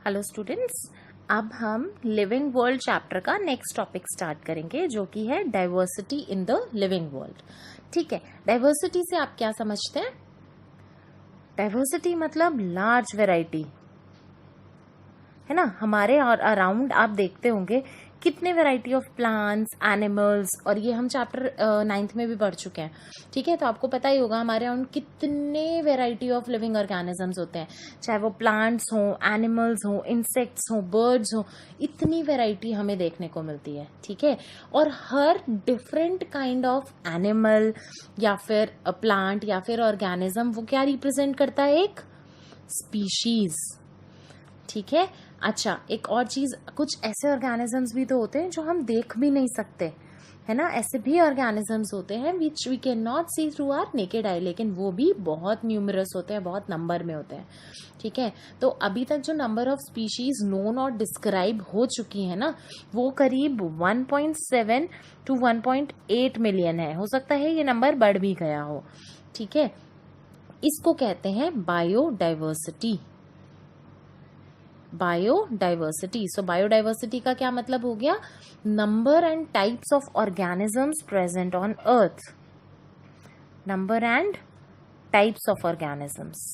Hello students, अब हम living world chapter का नेक्स्ट टॉपिक स्टार्ट करेंगे जो कि है diversity in the living world. ठीक है, डाइवर्सिटी से आप क्या समझते हैं? डाइवर्सिटी मतलब लार्ज वैरायटी, है ना। हमारे और अराउंड आप देखते होंगे कितने वैरायटी ऑफ प्लांट्स, एनिमल्स, और ये हम चैप्टर 9th में भी पढ़ चुके हैं। ठीक है, तो आपको पता ही होगा हमारे अराउंड कितने वैरायटी ऑफ लिविंग ऑर्गेनिजम्स होते हैं, चाहे वो प्लांट्स हों, एनिमल्स हों, इंसेक्ट्स हों, बर्ड्स हों, इतनी वैरायटी हमें देखने को मिलती है। ठीक है, और हर डिफरेंट काइंड ऑफ एनिमल या फिर प्लांट या फिर ऑर्गेनिज्म वो क्या रिप्रेजेंट करता है? एक स्पीशीज। ठीक है, अच्छा, एक और चीज, कुछ ऐसे ऑर्गेनिजम्स भी तो होते हैं जो हम देख भी नहीं सकते, है ना। ऐसे भी ऑर्गेनिजम्स होते हैं which we can not see through our naked eye, लेकिन वो भी बहुत न्यूमरस होते हैं, बहुत नंबर में होते हैं। ठीक है, तो अभी तक जो नंबर ऑफ स्पीशीज नोन और डिस्क्राइब हो चुकी है ना, वो करीब 1.7 to 1.8 मिलियन है। हो सकता है ये नंबर बढ़ भी गया हो। ठीक है, इसको कहते हैं बायोडाइवर्सिटी। बायोडाइवर्सिटी। सो बायोडाइवर्सिटी का क्या मतलब हो गया? Number and types of organisms present on earth. Number and types of organisms.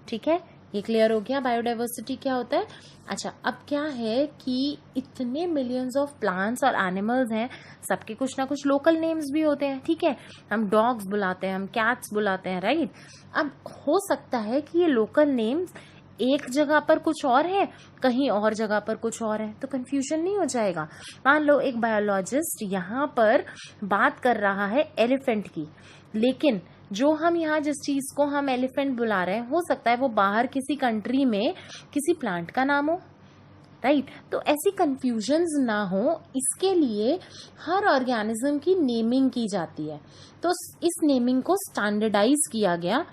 ठीक है, ये क्लियर हो गया बायोडाइवर्सिटी क्या होता है। अच्छा, अब क्या है कि इतने मिलियंस ऑफ प्लांट्स और एनिमल्स हैं, सबके कुछ ना कुछ लोकल नेम्स भी होते हैं। ठीक है, हम डॉग्स बुलाते हैं, हम कैट्स बुलाते हैं, राइट। अब हो सकता है कि ये लोकल नेम्स एक जगह पर कुछ और है, कहीं और जगह पर कुछ और है, तो कंफ्यूजन नहीं हो जाएगा। मान लो एक बायोलॉजिस्ट यहाँ पर बात कर रहा है एलिफेंट की, लेकिन जो हम यहाँ जिस चीज को हम एलिफेंट बुला रहे हैं, हो सकता है वो बाहर किसी कंट्री में किसी प्लांट का नाम हो, राइट। तो ऐसी कंफ्यूजन्स ना हो, इसके लिए हर ऑर्गेनिज्म की नेमिंग की जाती है। तो इस नेमिंग को स्टैंडर्डाइज किया गया,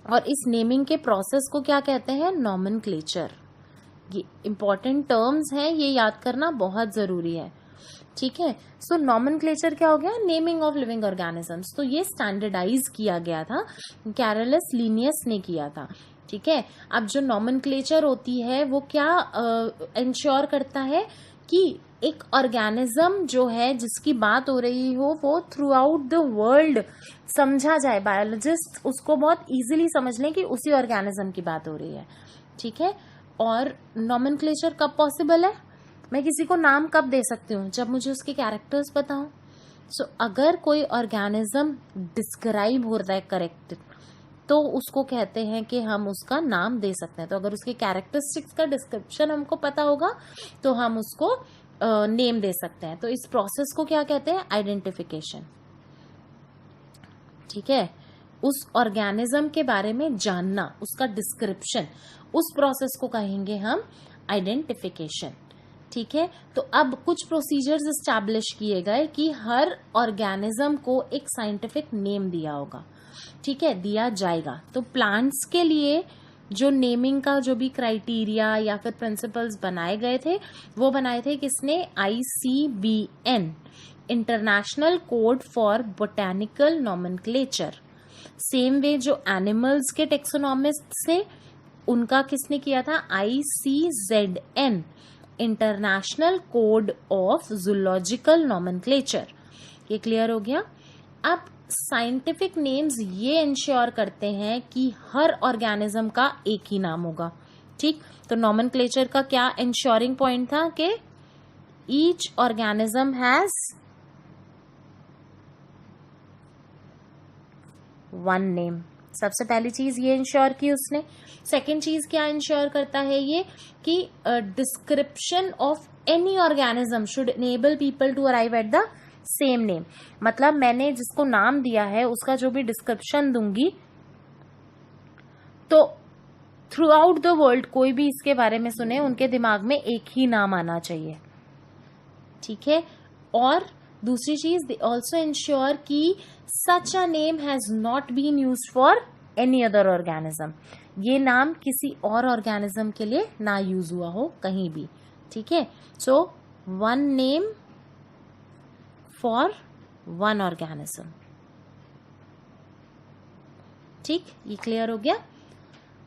और इस नेमिंग के प्रोसेस को क्या कहते हैं? नॉमेनक्लेचर। ये इंपॉर्टेंट टर्म्स हैं, ये याद करना बहुत जरूरी है। ठीक है, सो नॉमेनक्लेचर क्या हो गया? Naming of living organisms. तो ये स्टैंडर्डाइज किया गया था, कैरोलस लिनियस ने किया था। ठीक है, अब जो नॉमेनक्लेचर होती है वो क्या इंश्योर करता है कि एक ऑर्गेनिज्म जो है जिसकी बात हो रही हो वो थ्रू आउट द वर्ल्ड समझा जाए, बायोलॉजिस्ट उसको बहुत इजीली समझ लें कि उसी ऑर्गेनिज्म की बात हो रही है। ठीक है, और नॉमेनक्लेचर कब पॉसिबल है? मैं किसी को नाम कब दे सकती हूँ? जब मुझे उसके कैरेक्टर्स पता हो। सो अगर कोई ऑर्गेनिज्म डिस्क्राइब हो रहा है करेक्ट, तो उसको कहते हैं कि हम उसका नाम दे सकते हैं। तो अगर उसके कैरेक्टरिस्टिक्स का डिस्क्रिप्शन हमको पता होगा तो हम उसको नेम दे सकते हैं। तो इस प्रोसेस को क्या कहते हैं? आइडेंटिफिकेशन। ठीक है, उस ऑर्गेनिज्म के बारे में जानना, उसका डिस्क्रिप्शन, उस प्रोसेस को कहेंगे हम आइडेंटिफिकेशन। ठीक है, तो अब कुछ प्रोसीजर्स एस्टैब्लिश किए गए कि हर ऑर्गेनिज्म को एक साइंटिफिक नेम दिया होगा। ठीक है, दिया जाएगा। तो प्लांट्स के लिए जो नेमिंग का जो भी क्राइटेरिया या फिर प्रिंसिपल्स बनाए गए थे, वो बनाए थे किसने? ICBN, international code for botanical nomenclature. Same way जो एनिमल्स के टेक्सोनॉमिस्ट से, उनका किसने किया था? ICZN, international code of zoological nomenclature. ये क्लियर हो गया। अब साइंटिफिक नेम्स ये इंश्योर करते हैं कि हर ऑर्गेनिज्म का एक ही नाम होगा। ठीक, तो नॉमेनक्लेचर का क्या इंश्योरिंग पॉइंट था? कि each organism has one name. सबसे पहली चीज ये इंश्योर की उसने। सेकेंड चीज क्या इंश्योर करता है ये? कि description of any organism should enable people to arrive at the same name. मतलब मैंने जिसको नाम दिया है उसका जो भी डिस्क्रिप्शन दूंगी, तो थ्रू आउट द वर्ल्ड कोई भी इसके बारे में सुने, उनके दिमाग में एक ही नाम आना चाहिए। ठीक है, और दूसरी चीज, दे ऑल्सो इंश्योर कि such a name has not been used for any other organism. ये नाम किसी और ऑर्गेनिज्म के लिए ना यूज हुआ हो कहीं भी। ठीक है, so one name for one organism. ठीक, ये क्लियर हो गया।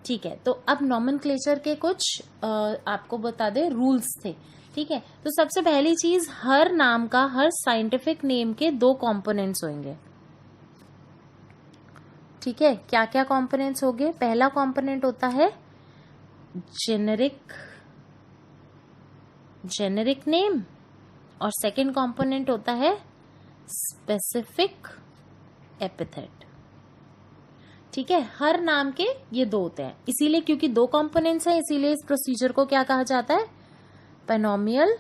ठीक है, तो अब नॉमेनक्लेचर के कुछ आपको बता दे रूल्स थे। ठीक है, तो सबसे पहली चीज, हर नाम का, हर साइंटिफिक नेम के 2 कंपोनेंट्स होंगे। ठीक है, क्या क्या कंपोनेंट्स होंगे? पहला कंपोनेंट होता है जेनेरिक नेम और सेकंड कंपोनेंट होता है स्पेसिफिक एपिथेट। ठीक है, हर नाम के ये 2 होते हैं, इसीलिए क्योंकि 2 कंपोनेंट्स हैं इसीलिए इस प्रोसीजर को क्या कहा जाता है? Binomial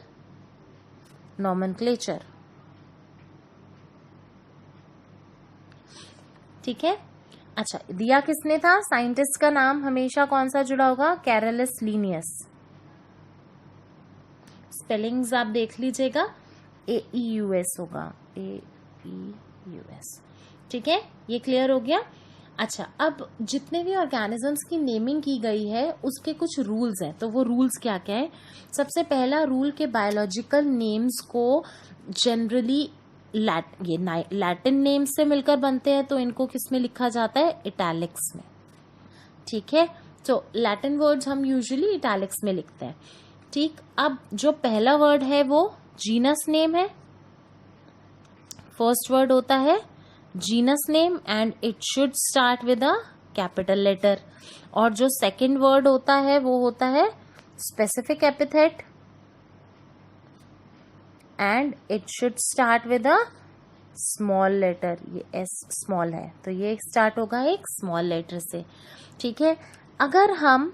nomenclature. ठीक है, अच्छा, दिया किसने था? साइंटिस्ट का नाम हमेशा कौन सा जुड़ा होगा? Carolus Linnaeus. स्पेलिंग्स आप देख लीजिएगा, AEUS होगा, AEUS। ठीक है, ये क्लियर हो गया। अच्छा, अब जितने भी ऑर्गेनिजम्स की नेमिंग की गई है उसके कुछ रूल्स हैं, तो वो रूल्स क्या क्या है? सबसे पहला रूल के बायोलॉजिकल नेम्स को जनरली लैटिन नेम्स से मिलकर बनते हैं, तो इनको किस में लिखा जाता है? इटैलिक्स में। ठीक है, तो लैटिन वर्ड्स हम यूजुअली इटैलिक्स में लिखते हैं। ठीक, अब जो पहला वर्ड है वो जीनस नेम है। फर्स्ट वर्ड होता है genus name and it should start with a capital letter. और जो सेकंड वर्ड होता है वो होता है specific epithet and it should start with a small letter. ये एस स्मॉल है तो ये स्टार्ट होगा एक स्मॉल लेटर से। ठीक है, अगर हम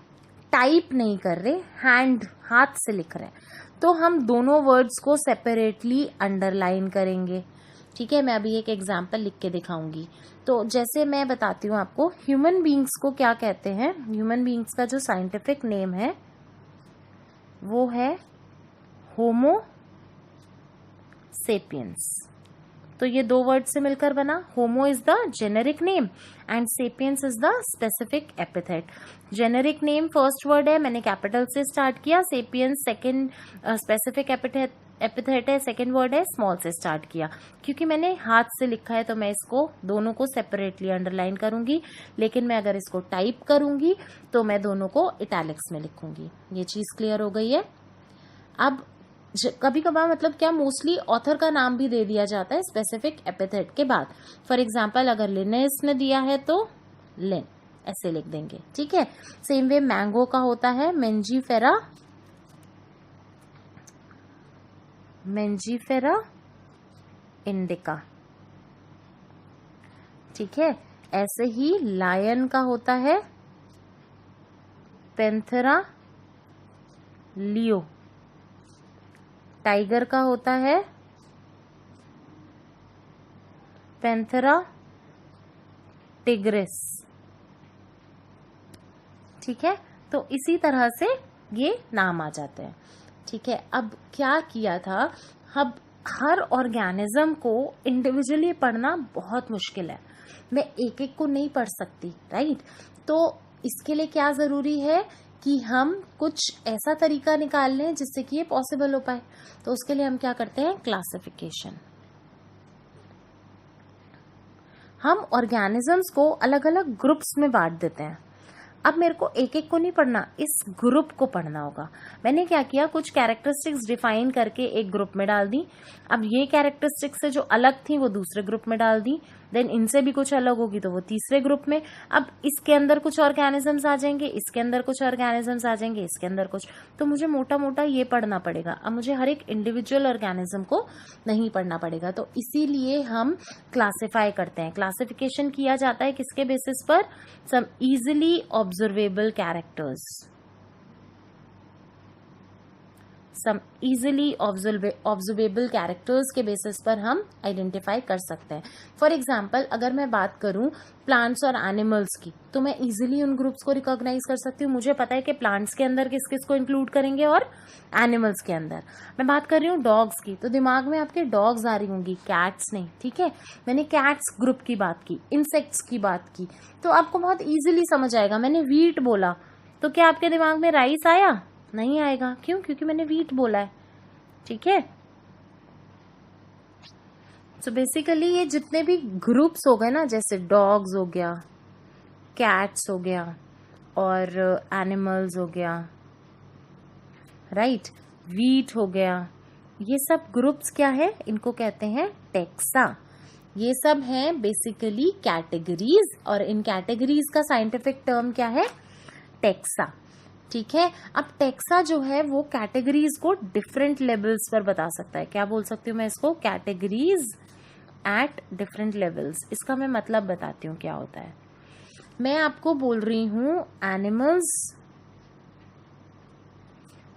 टाइप नहीं कर रहे, हाथ से लिख रहे हैं, तो हम दोनों वर्ड्स को सेपरेटली अंडरलाइन करेंगे। ठीक है, मैं अभी एक एग्जाम्पल लिख के दिखाऊंगी। तो जैसे मैं बताती हूँ आपको, ह्यूमन बींग्स को क्या कहते हैं? ह्यूमन बींग्स का जो साइंटिफिक नेम है वो है होमो सेपियंस। तो ये 2 वर्ड से मिलकर बना। Homo is the generic name and sapiens is the specific epithet. Generic name first word है, मैंने कैपिटल से स्टार्ट किया। सेपियंस सेकंड स्पेसिफिक एपिथेट है, सेकंड वर्ड है, स्मॉल से स्टार्ट किया। क्योंकि मैंने हाथ से लिखा है तो मैं इसको दोनों को सेपरेटली अंडरलाइन करूंगी, लेकिन मैं अगर इसको टाइप करूंगी तो मैं दोनों को इटैलिक्स में लिखूंगी। ये चीज क्लियर हो गई है। अब कभी कभार मतलब क्या, मोस्टली ऑथर का नाम भी दे दिया जाता है स्पेसिफिक एपिथेट के बाद। फॉर एग्जाम्पल अगर लिनेस ने दिया है तो लिन ऐसे लिख देंगे। ठीक है, सेम वे मैंगो का होता है मेंजीफेरा इंडिका। ठीक है, ऐसे ही लायन का होता है पैंथेरा लियो। टाइगर का होता है पैंथेरा टिग्रिस। ठीक है, तो इसी तरह से ये नाम आ जाते हैं। ठीक है, अब क्या किया था, अब हर ऑर्गेनिज्म को इंडिविजुअली पढ़ना बहुत मुश्किल है, मैं एक एक को नहीं पढ़ सकती, राइट? तो इसके लिए क्या जरूरी है कि हम कुछ ऐसा तरीका निकाल लें जिससे कि ये पॉसिबल हो पाए। तो उसके लिए हम क्या करते हैं? क्लासिफिकेशन। हम ऑर्गेनिजम्स को अलग अलग ग्रुप्स में बांट देते हैं। अब मेरे को एक एक को नहीं पढ़ना, इस ग्रुप को पढ़ना होगा। मैंने क्या किया, कुछ कैरेक्टरिस्टिक्स डिफाइन करके एक ग्रुप में डाल दी। अब ये कैरेक्टरिस्टिक्स से जो अलग थी वो दूसरे ग्रुप में डाल दी, देन इनसे भी कुछ अलग होगी तो वो तीसरे ग्रुप में। अब इसके अंदर कुछ ऑर्गेनिजम्स आ जाएंगे, इसके अंदर कुछ ऑर्गेनिजम्स आ जाएंगे, इसके अंदर कुछ। तो मुझे मोटा मोटा ये पढ़ना पड़ेगा। अब मुझे हर एक इंडिविजुअल ऑर्गेनिज्म को नहीं पढ़ना पड़ेगा, तो इसीलिए हम क्लासिफाई करते हैं। क्लासिफिकेशन किया जाता है किसके बेसिस पर? सम इजिली ऑब्जर्वेबल कैरेक्टर्स, सम इजिली ऑब्जर्वेबल कैरेक्टर्स के बेसिस पर हम आइडेंटिफाई कर सकते हैं। फॉर एग्जाम्पल अगर मैं बात करूं प्लांट्स और एनिमल्स की, तो मैं इजिली उन ग्रुप्स को रिकॉग्नाइज कर सकती हूँ। मुझे पता है कि प्लांट्स के अंदर किस किस को इंक्लूड करेंगे और एनिमल्स के अंदर। मैं बात कर रही हूँ डॉग्स की, तो दिमाग में आपके डॉग्स आ रही होंगी, कैट्स नहीं। ठीक है, मैंने कैट्स ग्रुप की बात की, इंसेक्ट्स की बात की, तो आपको बहुत इजिली समझ आएगा। मैंने वीट बोला तो क्या आपके दिमाग में राइस आया? नहीं आएगा। क्यों? क्योंकि मैंने वीट बोला है। ठीक है, तो बेसिकली ये जितने भी ग्रुप्स हो गए ना, जैसे डॉग्स हो गया, कैट्स हो गया, और एनिमल्स हो गया, राइट, वीट हो गया, ये सब ग्रुप्स क्या है, इनको कहते हैं टेक्सा। ये सब हैं बेसिकली कैटेगरीज, और इन कैटेगरीज का साइंटिफिक टर्म क्या है, टेक्सा। ठीक है, अब टेक्सा जो है वो कैटेगरीज को डिफरेंट लेवल्स पर बता सकता है। क्या बोल सकती हूँ मैं इसको, कैटेगरीज एट डिफरेंट लेवल्स। इसका मैं मतलब बताती हूँ क्या होता है। मैं आपको बोल रही हूँ एनिमल्स,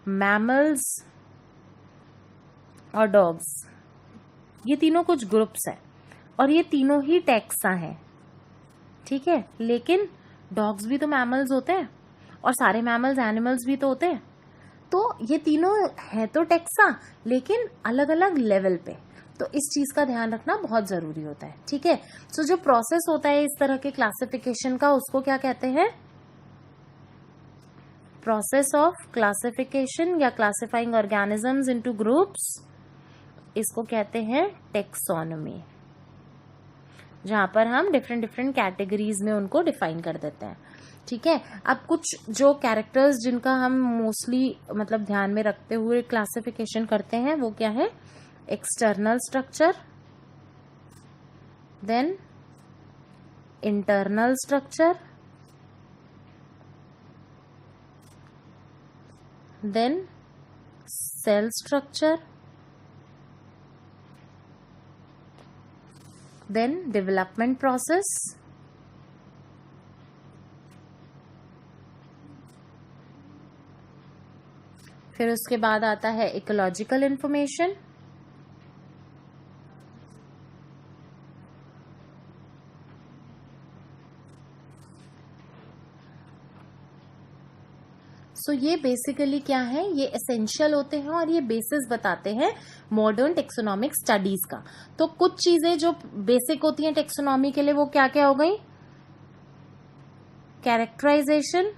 मैमल्स और डॉग्स, ये तीनों कुछ ग्रुप्स हैं और ये तीनों ही टेक्सा हैं। ठीक है, लेकिन डॉग्स भी तो मैमल्स होते हैं और सारे मैमल्स एनिमल्स भी तो होते हैं, तो ये तीनों है तो टेक्सा लेकिन अलग अलग लेवल पे। तो इस चीज का ध्यान रखना बहुत जरूरी होता है। ठीक है, सो जो प्रोसेस होता है इस तरह के क्लासिफिकेशन का, उसको क्या कहते हैं, प्रोसेस ऑफ क्लासिफिकेशन या क्लासिफाइंग ऑर्गेनिजम्स इनटू ग्रुप्स, इसको कहते हैं टेक्सोनोमी, जहां पर हम डिफरेंट डिफरेंट कैटेगरीज में उनको डिफाइन कर देते हैं। ठीक है, अब कुछ जो कैरेक्टर्स जिनका हम मोस्टली मतलब ध्यान में रखते हुए क्लासिफिकेशन करते हैं वो क्या है, external structure, then internal structure, then cell structure, then development process, फिर उसके बाद आता है इकोलॉजिकल इंफॉर्मेशन, सो ये बेसिकली क्या है, ये एसेंशियल होते हैं और ये बेसिस बताते हैं मॉडर्न टेक्सोनॉमिक स्टडीज का। तो कुछ चीजें जो बेसिक होती हैं टेक्सोनॉमी के लिए वो क्या क्या हो गई, characterisation,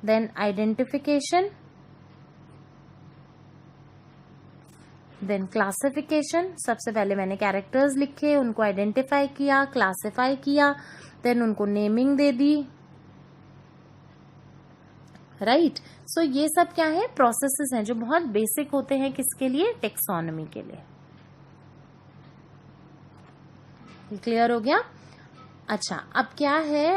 then identification, then classification. सबसे पहले मैंने कैरेक्टर्स लिखे, उनको आइडेंटिफाई किया, क्लासिफाई किया, देन उनको नेमिंग दे दी, राइट। सो ये सब क्या है, प्रोसेसेस हैं जो बहुत बेसिक होते हैं किसके लिए, टेक्सोनोमी के लिए। क्लियर हो गया। अच्छा, अब क्या है,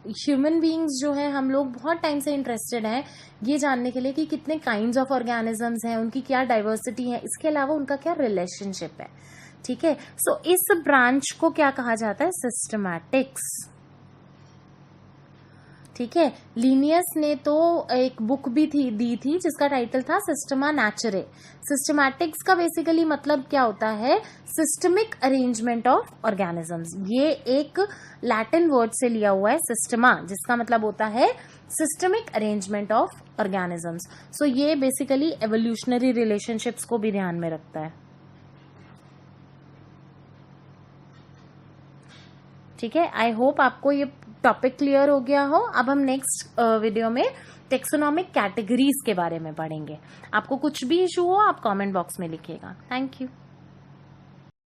ह्यूमन बीइंग्स जो है हम लोग बहुत टाइम से इंटरेस्टेड हैं ये जानने के लिए कि कितने काइंड्स ऑफ ऑर्गेनिजम्स हैं, उनकी क्या डाइवर्सिटी है, इसके अलावा उनका क्या रिलेशनशिप है। ठीक है, सो इस ब्रांच को क्या कहा जाता है, सिस्टमैटिक्स। ठीक है, लिनियस ने तो एक बुक भी दी थी जिसका टाइटल था सिस्टमा नेचुरे। सिस्टमैटिक्स का बेसिकली मतलब क्या होता है, सिस्टमिक अरेंजमेंट ऑफ ऑर्गेनिजम्स। ये एक लैटिन वर्ड से लिया हुआ है सिस्टमा, जिसका मतलब होता है सिस्टमिक अरेंजमेंट ऑफ ऑर्गेनिजम्स। सो ये बेसिकली एवोल्यूशनरी रिलेशनशिप्स को भी ध्यान में रखता है। ठीक है, आई होप आपको ये टॉपिक क्लियर हो गया हो। अब हम नेक्स्ट वीडियो में टेक्सोनॉमिक कैटेगरीज के बारे में पढ़ेंगे। आपको कुछ भी इशू हो आप कमेंट बॉक्स में लिखिएगा। Thank you.